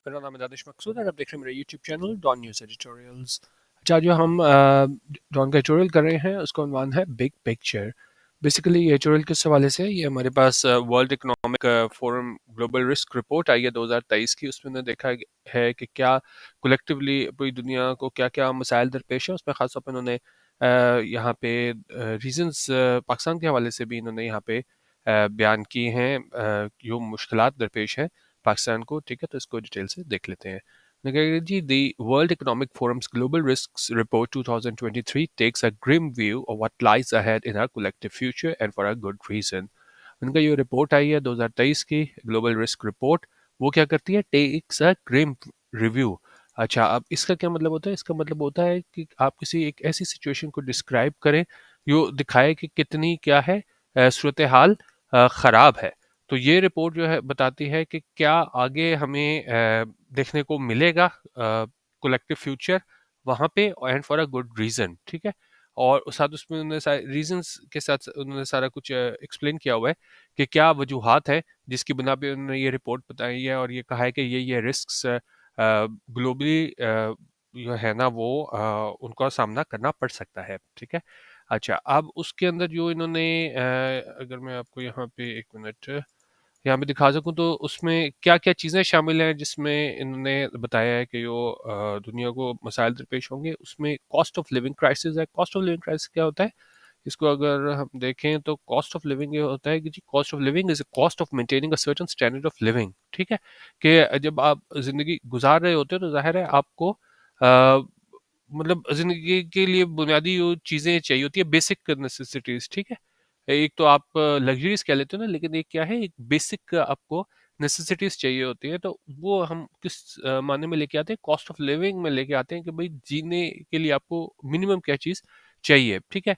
मेरा नाम है दानिश मकसूद और आप देख रहे हैं मेरा YouTube channel Dawn news editorials. अच्छा, जो हम डॉन का एडिटोरियल कर रहे हैं उसका उन्वान है बिग पिक्चर। बेसिकली ये एडिटोरियल किस हवाले से है, ये हमारे पास world economic forum global risk report आई है 2023 की। उसमें ने देखा है कि क्या कलेक्टिवली पूरी दुनिया को क्या क्या मसाइल दरपेश है। उसमें खासतौर पर इन्होंने यहाँ पे रीजंस पाकिस्तान के हवाले से भी इन्होंने यहाँ पे बयान किए हैं, जो मुश्किलात दरपेश हैं पाकिस्तान को। ठीक है, तो इसको डिटेल से देख लेते हैं। जी, the world economic forums global risks report 2023 takes a grim view of what lies ahead in our collective future and for a good reason. उनका ये रिपोर्ट आई है 2023 की ग्लोबल रिस्क रिपोर्ट। वो क्या करती है, टेक्स अ ग्रिम रिव्यू। अच्छा, अब इसका क्या मतलब होता है? इसका मतलब होता है कि आप किसी एक ऐसी सिचुएशन को डिस्क्राइब करें जो दिखाए कि कितनी क्या है सूरत हाल ख़राब है। तो ये रिपोर्ट जो है बताती है कि क्या आगे हमें देखने को मिलेगा कलेक्टिव फ्यूचर वहाँ पे, and for a good reason. ठीक है, और साथ उसमें उन्होंने सारे रीजंस के साथ उन्होंने सारा कुछ एक्सप्लेन किया हुआ है कि क्या वजूहात है जिसकी बिना पे उन्होंने ये रिपोर्ट बताई है, और ये कहा है कि ये रिस्क्स ग्लोबली जो है ना वो उनका सामना करना पड़ सकता है। ठीक है, अच्छा, अब उसके अंदर जो इन्होंने अगर मैं आपको यहाँ पे एक मिनट यहाँ पे दिखा सकूँ तो उसमें क्या-क्या चीज़ें शामिल हैं जिसमें इन्होंने बताया है कि जो दुनिया को मसाइल दरपेश होंगे। उसमें कॉस्ट ऑफ लिविंग क्राइसिस है। कॉस्ट ऑफ लिविंग क्राइसिस क्या होता है? इसको अगर हम देखें तो कॉस्ट ऑफ लिविंग ये होता है कि जी, cost of living is a cost of maintaining a certain standard of living. ठीक है? कि जब आप ज़िंदगी गुज़ार रहे होते हो तो ज़ाहिर है आपको मतलब ज़िंदगी के लिए बुनियादी जो चीज़ें चाहिए होती है, बेसिक नेसेसिटीज़। ठीक है? एक तो आप लग्ज़रीज़ कह लेते हो ना, लेकिन एक क्या है, एक बेसिक आपको नेसेसिटीज़ चाहिए होती हैं। तो वो हम किस मायने में लेके आते हैं? कॉस्ट ऑफ लिविंग में लेके आते हैं कि भई जीने के लिए आपको मिनिमम क्या चीज़ चाहिए। ठीक है?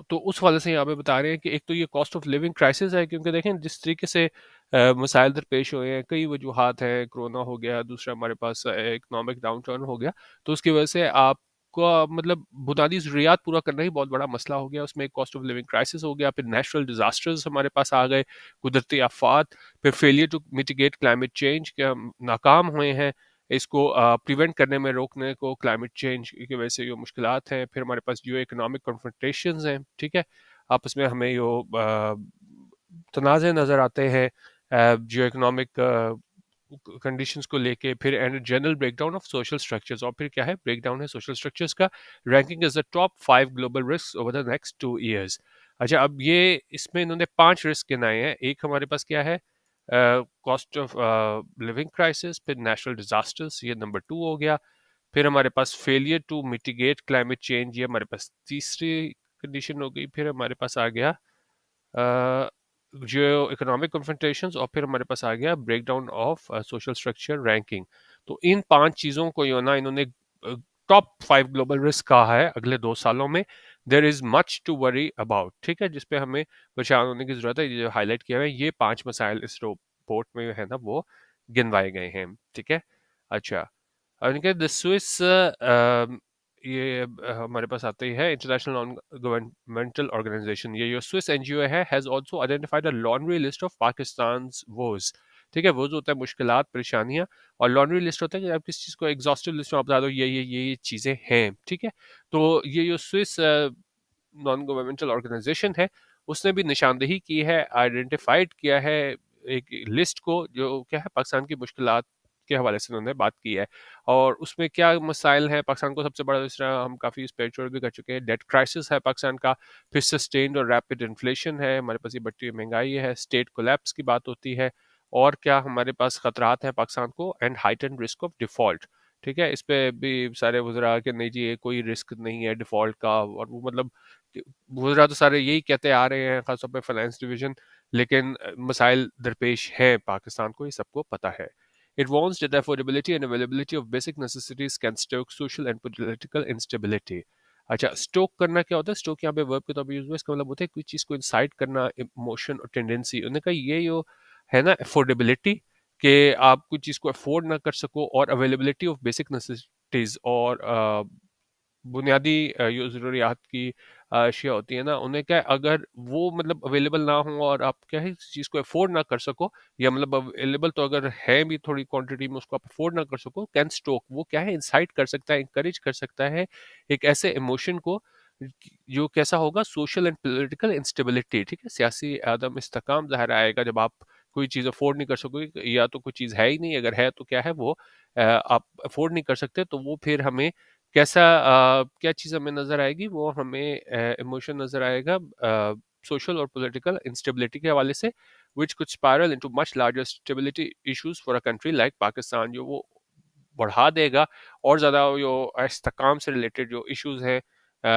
तो उस वाले से यहाँ पे बता रहे हैं कि एक तो ये कॉस्ट ऑफ लिविंग क्राइसिस है, क्योंकि देखें जिस तरीके से मसाइल दरपेश हुए हैं, कई वजूहात हैं। कोरोना हो गया, दूसरा हमारे पास इकोनॉमिक डाउनटर्न हो गया। तो उसकी वजह से आपका मतलब बुनियादी ज़रूरियात पूरा करना ही बहुत बड़ा मसला हो गया। उसमें एक कॉस्ट ऑफ लिविंग क्राइसिस हो गया, फिर नेचुरल डिज़ास्टर्स हमारे पास आ गए, कुदरती आफ़ात, फिर failure to mitigate climate change के हम नाकाम हुए हैं इसको प्रिवेंट करने में, रोकने को क्लाइमेट चेंज की वजह से जो मुश्किलात हैं। फिर हमारे पास जो इकोनॉमिक कन्फ्रंटेशंस हैं। ठीक है, आपस में हमें जो तनाज़े नज़र आते हैं जो इकोनॉमिक कंडीशंस को लेके। फिर and general breakdown of social structures, और फिर क्या है, ब्रेकडाउन है सोशल स्ट्रक्चर्स का। Ranking is the top 5 global risk over the next 2 years. अच्छा, अब ये इसमें इन्होंने 5 रिस्क गिनाए हैं। एक हमारे पास क्या है, कॉस्ट ऑफ लिविंग क्राइसिस, फिर नेचुरल डिजास्टर्स, ये नंबर 2 हो गया। फिर हमारे पास failure to mitigate climate change, ये हमारे पास तीसरी कंडीशन हो गई। फिर हमारे पास आ गया जो इकोनॉमिक कन्फ्रंटेशंस, और फिर हमारे पास आ गया breakdown of social structure ranking. तो इन 5 चीज़ों को यो ना इन्होंने टॉप 5 ग्लोबल रिस्क कहा है अगले 2 सालों में। There is much to worry about. ठीक है, जिसपे हमें परेशान होने की जरूरत है। ये जो हाईलाइट किया हुआ है, ये 5 मसाइल इस रिपोर्ट में है ना वो गिनवाए गए हैं। ठीक है, अच्छा, और इनके द स्विस ये हमारे पास आते ही है इंटरनेशनल नॉन गवर्नमेंटल ऑर्गेनाइजेशन। ये जो Swiss NGO has also identified a laundry list of Pakistan's woes. ठीक है, वोज होता है मुश्किलात, परेशानियां, और लॉन्ड्री लिस्ट होता है कि आप किसी चीज़ को एग्जॉस्टिव लिस्ट में आप बता दो ये चीज़ें हैं। ठीक है, तो ये जो स्विस नॉन गवर्नमेंटल ऑर्गेनाइजेशन है, उसने भी निशानदेही की है, आइडेंटिफाइड किया है एक लिस्ट को, जो क्या है पाकिस्तान की मुश्किलात के हवाले से उन्होंने बात की है। और उसमें क्या मसाइल हैं पाकिस्तान को, सबसे बड़ा, इस तरह हम काफ़ी इस पे भी कर चुके हैं, डेट क्राइसिस है पाकिस्तान का। फिर सस्टेन्ड और रैपिड इन्फ्लेशन है हमारे पास, ये बढ़ती हुई महंगाई है, स्टेट कोलैप्स की बात होती है। और क्या हमारे पास खतरात हैं पाकिस्तान को, and heighten risk of default. ठीक है, इस पे भी सारे वज़रा कि नहीं जी ये कोई रिस्क नहीं है डिफ़ॉल्ट का, और वो मतलब वज़रा तो सारे यही कहते आ रहे हैं, ख़ासतौर पे फाइनेंस डिवीज़न। लेकिन मसाइल दरपेश हैं पाकिस्तान को, ये सबको पता है। It warns that the affordability and availability of basic necessities can stoke social and political instability. अच्छा, स्टोक करना क्या होता है? स्टोक यहाँ पे वर्ब के तौर पे यूज हुआ है। इसका मतलब होता है कोई चीज़ को इंसाइट करना, इमोशन और टेंडेंसी। उन्होंने कहा ये जो है ना अफोर्डेबिलिटी, कि आप कोई चीज़ को अफोर्ड ना कर सको, और अवेलेबिलिटी ऑफ बेसिक नेसेसिटीज़, और बुनियादी ज़रूरियात की अशिया होती है ना, उन्हें क्या है, अगर वो मतलब अवेलेबल ना हो और आप क्या है इस चीज़ को अफोर्ड ना कर सको, या मतलब अवेलेबल तो अगर है भी थोड़ी क्वांटिटी में, उसको आप अफोर्ड ना कर सको, कैन स्टोक वो क्या है इंसाइट कर सकता है, इंकरेज कर सकता है एक ऐसे इमोशन को जो कैसा होगा, सोशल एंड पॉलिटिकल इंस्टेबिलिटी, ठीक है, सियासी आदम इस्तेकाम ज़ाहिर आएगा जब आप कोई चीज़ अफोर्ड नहीं कर सकोगे, या तो कोई चीज़ है ही नहीं, अगर है तो क्या है वो आप अफोर्ड नहीं कर सकते, तो वो फिर हमें कैसा क्या चीज़ हमें नज़र आएगी, वो हमें इमोशन नज़र आएगा सोशल और पॉलिटिकल इंस्टेबिलिटी के हवाले से, which could spiral into much larger stability issues for a country like Pakistan, जो वो बढ़ा देगा और ज़्यादा जो इस्तेकाम से रिलेटेड जो इश्यूज हैं अ,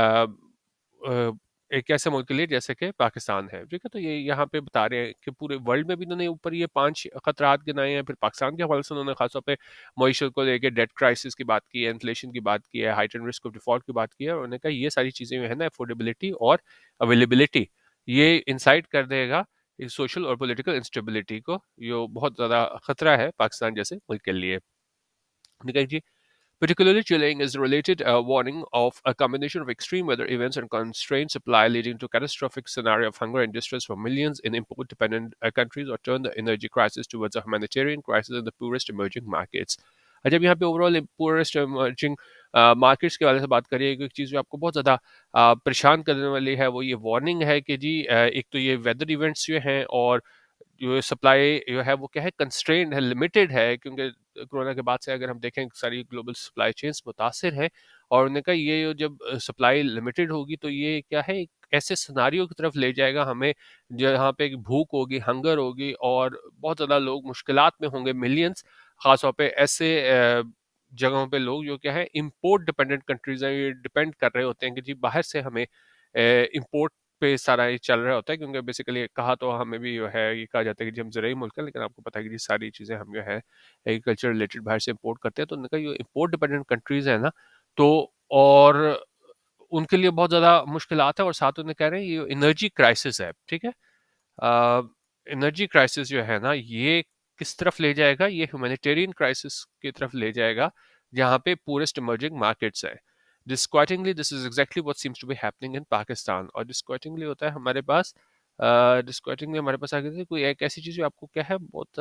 अ, एक ऐसे मुल्क के लिए जैसे कि पाकिस्तान है, ठीक है। तो ये यहाँ पे बता रहे हैं कि पूरे वर्ल्ड में भी इन्होंने ऊपर ये 5 खतरात गिनाए हैं, फिर पाकिस्तान के हवाले से उन्होंने खासतौर पे मईशत को लेके डेट क्राइसिस की बात की है, इन्फ्लेशन की बात की है, हाइटेंड रिस्क ऑफ डिफॉल्ट की बात की है, और उन्होंने कहा ये सारी चीज़ें जो है ना, अफोर्डेबिलिटी और अवेलेबिलिटी, ये इंसाइट कर देगा इस सोशल और पॉलिटिकल इंस्टेबिलिटी को, जो बहुत ज़्यादा खतरा है पाकिस्तान जैसे मुल्क के लिए। निकल जी। Particularly chilling is the related warning of a combination of extreme weather events and constrained supply, leading to catastrophic scenario of hunger and distress for millions in import-dependent countries, or turn the energy crisis towards a humanitarian crisis in the poorest emerging markets. जब यहाँ पे overall forest emerging markets के बारे में बात करिए, एक चीज़ जो आपको बहुत ज़्यादा परेशान करने वाली है, वो ये वार्निंग है कि जी एक तो ये वेदर इवेंट्स जो हैं, और जो सप्लाई जो है वो क्या है, कंस्ट्रेंड है, लिमिटेड है, क्योंकि कोरोना के बाद से अगर हम देखें सारी ग्लोबल सप्लाई चेन्स मुतासर हैं, और उन्होंने कहा ये जब सप्लाई लिमिटेड होगी तो ये क्या है, एक ऐसे सिनारियो की तरफ ले जाएगा हमें जहाँ पे एक भूख होगी, हंगर होगी, और बहुत ज़्यादा लोग मुश्किलात में होंगे, मिलियंस, ख़ासतौर पे ऐसे जगहों पे लोग जो क्या है इंपोर्ट डिपेंडेंट कंट्रीज हैं, ये डिपेंड कर रहे होते हैं कि जी बाहर से हमें इंपोर्ट पे सारा ये चल रहा होता है, क्योंकि बेसिकली कहा तो हमें भी जो है ये कहा जाता है कि जी हम ज़रूरी मुल्क है, लेकिन आपको पता है कि जी सारी चीज़ें हम जो है एग्रीकल्चर रिलेटेड बाहर से इंपोर्ट करते हैं, तो उनका ये इंपोर्ट डिपेंडेंट कंट्रीज है ना, तो और उनके लिए बहुत ज़्यादा मुश्किलात है, और साथ उन्हें कह रहे हैं ये एनर्जी क्राइसिस है, ठीक है। एनर्जी क्राइसिस जो है ना, ये किस तरफ ले जाएगा, ये ह्यूमैनिटेरियन क्राइसिस की तरफ ले जाएगा, जहाँ पे पूरेस्ट इमर्जिंग मार्केट्स हैं। Disquietingly this is exactly what seems to be happening in Pakistan. और डिस्क्वाइटिंगली होता है हमारे पास, डिस्क्वाइटिंगली हमारे पास आगे से कोई एक ऐसी चीज़ जो आपको क्या है बहुत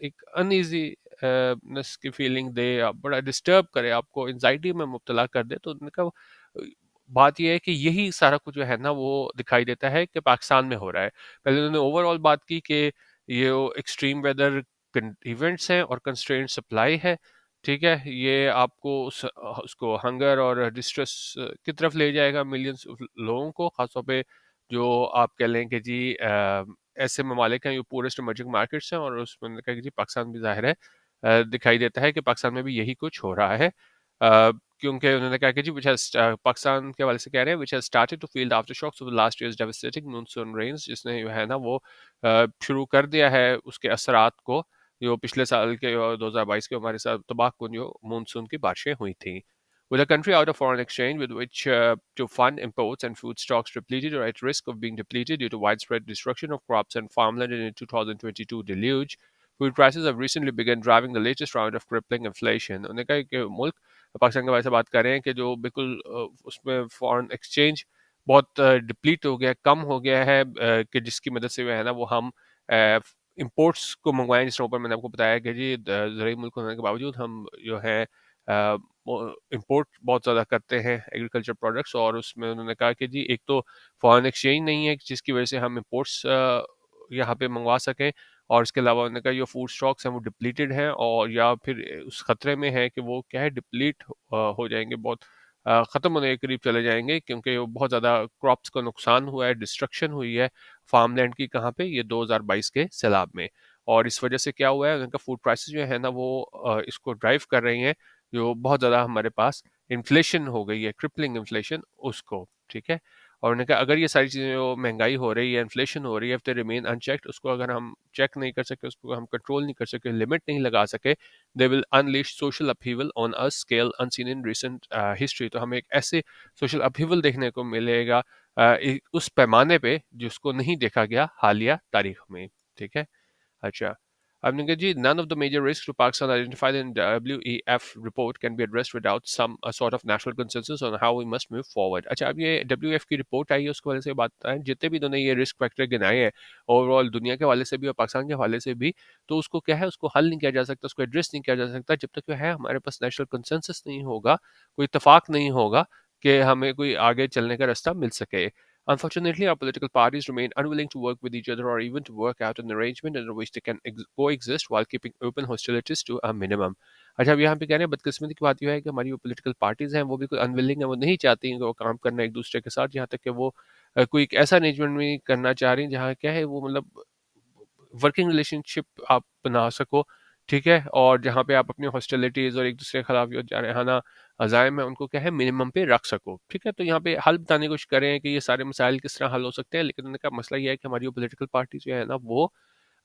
एक अनईजी नेस की फीलिंग दे, बड़ा डिस्टर्ब करे, आपको एंजाइटी में मुब्तला कर दे, तो उनका बात यह है कि यही सारा कुछ जो है ना वो दिखाई देता है कि पाकिस्तान में हो रहा है। पहले उन्होंने ओवरऑल बात की कि ये एक्सट्रीम वेदर इवेंट्स हैं और कंस्ट्रेंट सप्लाई है, ठीक है, ये आपको उसको हंगर और डिस्ट्रेस की तरफ ले जाएगा मिलियंस लोगों को, खासतौर पे जो आप कह लें कि जी ऐसे ममालिक हैं जो पूरेस्ट इमर्जिंग मार्केट्स हैं, और उसमें उन्होंने कहा कि जी पाकिस्तान भी ज़ाहिर है दिखाई देता है कि पाकिस्तान में भी यही कुछ हो रहा है। क्योंकि उन्होंने कहा कि जी पाकिस्तान के हवाले से कह रहे हैं which has started to feel the after shocks of last year's devastating monsoon rains, जिसने जो है ना वो शुरू कर दिया है उसके असरात को, जो पिछले साल के 2022 के हमारे साथ तबाहकुन जो मानसून की बारिशें हुई थी। With a country out of foreign exchange with which to fund imports and food stocks depleted or at risk of being depleted due to widespread destruction of crops and farmland in the 2022 deluge, food prices have recently begun driving the latest round of crippling inflation. उन्होंने कहा कि मुल्क पाकिस्तान के बारे में बात कर रहे हैं कि जो बिल्कुल उसमें फॉरेन एक्सचेंज बहुत डिप्लीट हो गया, कम हो गया है, कि जिसकी मदद से जो है ना वो हम इंपोर्ट्स को मंगवाएं, जिस ऊपर मैंने आपको बताया कि जी ज़रूरी मुल्क होने के बावजूद हम जो है इंपोर्ट बहुत ज़्यादा करते हैं एग्रीकल्चर प्रोडक्ट्स, और उसमें उन्होंने कहा कि जी एक तो फॉरेन एक्सचेंज नहीं है जिसकी वजह से हम इंपोर्ट्स यहाँ पे मंगवा सकें, और इसके अलावा उन्होंने कहा जो फूड स्टॉक्स हैं वो डिप्लीटेड हैं, और या फिर उस खतरे में है कि वो क्या है डिप्लीट हो जाएंगे, बहुत ख़त्म होने के करीब चले जाएंगे, क्योंकि वो बहुत ज़्यादा क्रॉप्स का नुकसान हुआ है, डिस्ट्रक्शन हुई है फार्मलैंड की, कहाँ पे, ये 2022 के सैलाब में। और इस वजह से क्या हुआ है, उनका फूड प्राइसेस जो है ना वो इसको ड्राइव कर रही हैं, जो बहुत ज़्यादा हमारे पास इन्फ्लेशन हो गई है, क्रिपलिंग इन्फ्लेशन उसको, ठीक है। और उन्होंने कहा अगर ये सारी चीज़ें जो महंगाई हो रही है, इन्फ्लेशन हो रही है, इफ दे रिमेन अनचेक्ड, उसको अगर हम चेक नहीं कर सके, उसको हम कंट्रोल नहीं कर सके, लिमिट नहीं लगा सके, they will unleash social upheaval on a scale unseen in recent history. तो हमें एक ऐसे सोशल अपहीवल देखने को मिलेगा उस पैमाने पे जिसको नहीं देखा गया हालिया तारीख में, ठीक है। अच्छा, आपने कहा जी, none of the major risks to Pakistan identified in WEF report can be addressed without some sort of national consensus on how we must move forward. अच्छा, अब ये WEF की रिपोर्ट आई है, उसके वाले से बात है, जितने भी इन्होंने ये रिस्क फैक्टर गिनाए हैं ओवरऑल दुनिया के हवाले से भी और पाकिस्तान के हवाले से भी, तो उसको क्या है, उसको हल नहीं किया जा सकता, उसको एड्रेस नहीं किया जा सकता जब तक जो है हमारे पास नेशनल कंसेंसस नहीं होगा, कोई इतफाक नहीं होगा कि हमें कोई आगे चलने का रास्ता मिल सके. Unfortunately, our political parties remain unwilling to work with each other or even to work out an arrangement under which they can coexist while keeping open hostilities to a minimum. अच्छा, अब यहाँ पे कह रहे हैं बदकिस्मती की बात यह है कि हमारी जो पॉलिटिकल पार्टीज हैं वो भी कोई अनविलिंग है, वो नहीं चाहती हैं कि वो काम करना एक दूसरे के साथ, यहाँ तक कि वो कोई एक ऐसा अरेंजमेंट भी करना चाह रही हैं जहाँ क्या है वो मतलब वर्किंग रिलेशनशिप आप बना सको, ठीक है, और जहाँ पे आप अपनी हॉस्टिलिटीज़ और एक दूसरे के खिलाफ जो जारहाना अज़ाइम है उनको क्या है मिनिमम पे रख सको, ठीक है. तो यहाँ पे हल बताने की कोशिश करें कि ये सारे मसाइल किस तरह हल हो सकते हैं, लेकिन उनका मसला ये है कि हमारी जो पोलिटिकल पार्टी जो है ना वो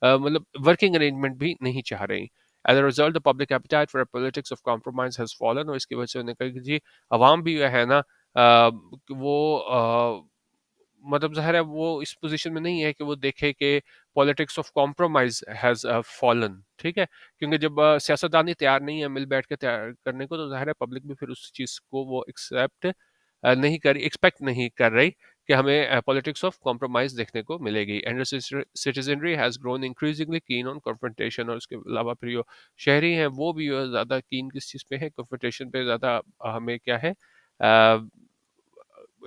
मतलब वर्किंग अरेंजमेंट भी नहीं चाह रही. As a result the public appetite for politics of compromise has fallen, और इसकी वजह से उन्होंने कहा कि जी अवाम भी जो है ना वो मतलब ज़ाहिर है वो इस पोजीशन में नहीं है कि वो देखे कि politics of compromise has fallen, ठीक है, क्योंकि जब सियासतदान ही तैयार नहीं है मिल बैठ के तैयार करने को, तो ज़ाहिर है पब्लिक भी फिर उस चीज़ को वो एक्सेप्ट नहीं कर एक्सपेक्ट नहीं कर रही कि हमें पॉलिटिक्स ऑफ कॉम्प्रोमाइज देखने को मिलेगी. And citizenry has grown increasingly keen on confrontation, और उसके अलावा फिर जो शहरी हैं वो भी ज़्यादा कीन किस चीज़ पे है, कन्फ्रंटेशन पे ज़्यादा हमें क्या है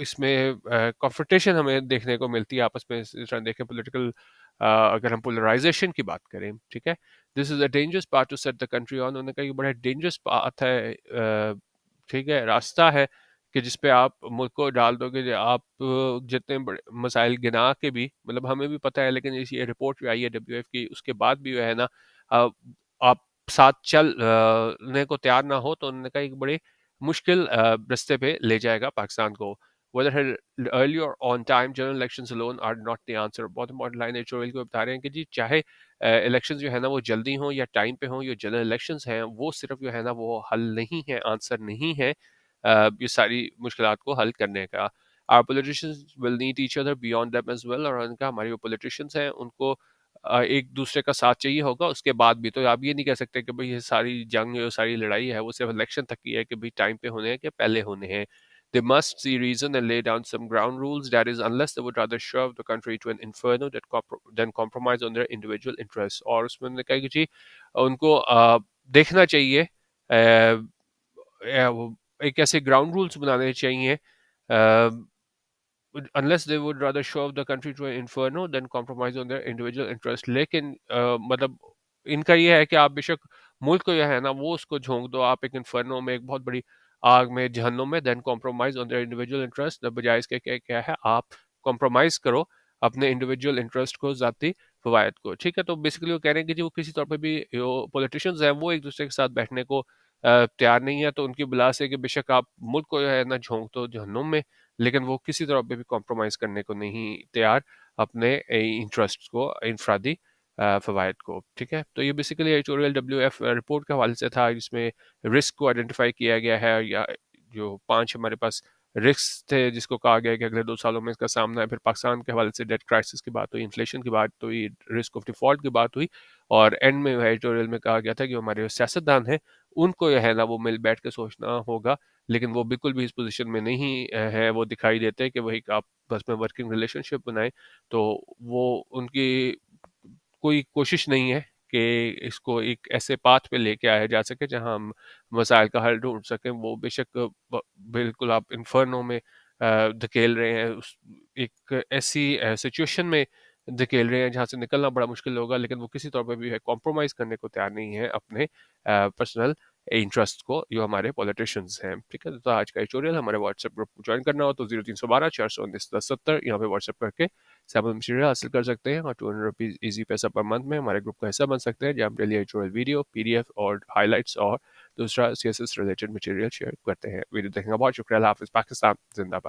इसमें कॉन्फ्रंटेशन हमें देखने को मिलती है आपस में, इस तरह देखें पॉलिटिकल अगर हम पोलराइजेशन की बात करें, ठीक है. This is a dangerous path to set the country on, उन्होंने कहा ये बड़ा डेंजरस पाथ है, ठीक है, रास्ता है कि जिस पे आप मुल्क को डाल दोगे, आप जितने बड़े मसाइल गिना के भी, मतलब हमें भी पता है, लेकिन इस ये रिपोर्ट जो आई है WF की उसके बाद भी जो है ना अ, आप साथ चलने को तैयार ना हो, तो उन्होंने कहा एक बड़े मुश्किल रास्ते पे ले जाएगा पाकिस्तान को. Whether held early or on time, general elections alone are not the answer. बहुत इंपॉर्टेंट लाइन एडिटोरियल को बता रहे हैं कि जी चाहे इलेक्शन जो है ना वो जल्दी हो या टाइम पे हो, ये जनरल इलेक्शंस हैं वो सिर्फ जो है ना वो हल नहीं है, आंसर नहीं है ये सारी मुश्किलात को हल करने का. Our politicians will need each other beyond them as well, और उनका हमारे जो politicians हैं उनको एक दूसरे का साथ चाहिए होगा उसके बाद भी. तो आप ये नहीं कह सकते कि भाई ये सारी जंग ये सारी लड़ाई है वो सिर्फ इलेक्शन तक की है कि भाई टाइम पे होने हैं कि पहले होने हैं. They must see reason and lay down some ground rules. That is, unless they would rather shove the country to an inferno than compromise on their individual interests. और उसमें उन्होंने कहा कि जी उनको देखना चाहिए वो एक ऐसे ग्राउंड रूल्स बनाने चाहिए unless they would rather shove the country to an inferno than compromise on their individual interest. लेकिन मतलब इनका ये है कि आप बेशक मुल्क को जो है ना वो उसको झोंक दो आप एक इन्फर्नो में, एक बहुत बड़ी आग में, जहन्नुम में, then compromise on their individual interest, बजाय इसके क्या है आप कॉम्प्रोमाइज करो अपने इंडिविजुअल इंटरेस्ट को, ज़ाती फवायद को, ठीक है. तो बेसिकली वो कह रहे हैं कि जी वो किसी तौर पे भी जो पॉलिटिशियंस हैं वो एक दूसरे के साथ बैठने को तैयार नहीं है, तो उनकी बुला से कि बेशक आप मुल्क को जो है ना झोंक दो जहन्नुम में, लेकिन वो किसी तरह पे भी कॉम्प्रोमाइज़ करने को नहीं तैयार अपने इंटरेस्ट को, इनफरादी फ़वाइद को, ठीक है. तो ये बेसिकली एडिटोरियल WF रिपोर्ट के हवाले से था जिसमें रिस्क को आइडेंटिफाई किया गया है, या जो 5 हमारे पास रिस्क थे जिसको कहा गया है कि अगले 2 सालों में इसका सामना है. फिर पाकिस्तान के हवाले से डेट क्राइसिस की बात हुई, इन्फ्लेशन की बात हुई, रिस्क ऑफ डिफ़ॉल्ट की बात हुई, और एंड में एडिटोरियल में कहा गया था कि हमारे जो सियासतदान हैं उनको जो है ना वो मिल बैठ के सोचना होगा, लेकिन वो बिल्कुल भी इस पोजीशन में नहीं है. वो दिखाई देते हैं कि वही आप बस में वर्किंग रिलेशनशिप बनाएं, तो वो उनकी कोई कोशिश नहीं है कि इसको एक ऐसे पाथ पे लेके आया जा सके जहां हम मसाइल का हल ढूंढ सकें. वो बेशक बिल्कुल आप इन्फर्नो में धकेल रहे हैं, उस एक ऐसी सिचुएशन में धकेल रहे हैं जहां से निकलना बड़ा मुश्किल होगा, लेकिन वो किसी तौर पे भी है कॉम्प्रोमाइज़ करने को तैयार नहीं है अपने पर्सनल इंटरेस्ट को, जो हमारे पॉलिटिशियंस हैं, ठीक है. तो आज का ट्यूटोरियल हमारे व्हाट्सएप ग्रुप को ज्वाइन करना हो तो 0312 419 1070 यहाँ पे व्हाट्सएप करके सैम्पल मटेरियल हासिल कर सकते हैं, और ₹200 ईजी पैसा पर मंथ में हमारे ग्रुप का हिस्सा बन सकते हैं, जहाँ हम डेली ट्यूटोरियल वीडियो, PDF और हाइलाइट्स और दूसरा CSS रिलेटेड मटेरियल शेयर करते हैं. वीडियो देखने का बहुत शुक्रिया. अल्लाह हाफिज़. पाकिस्तान जिंदाबाद.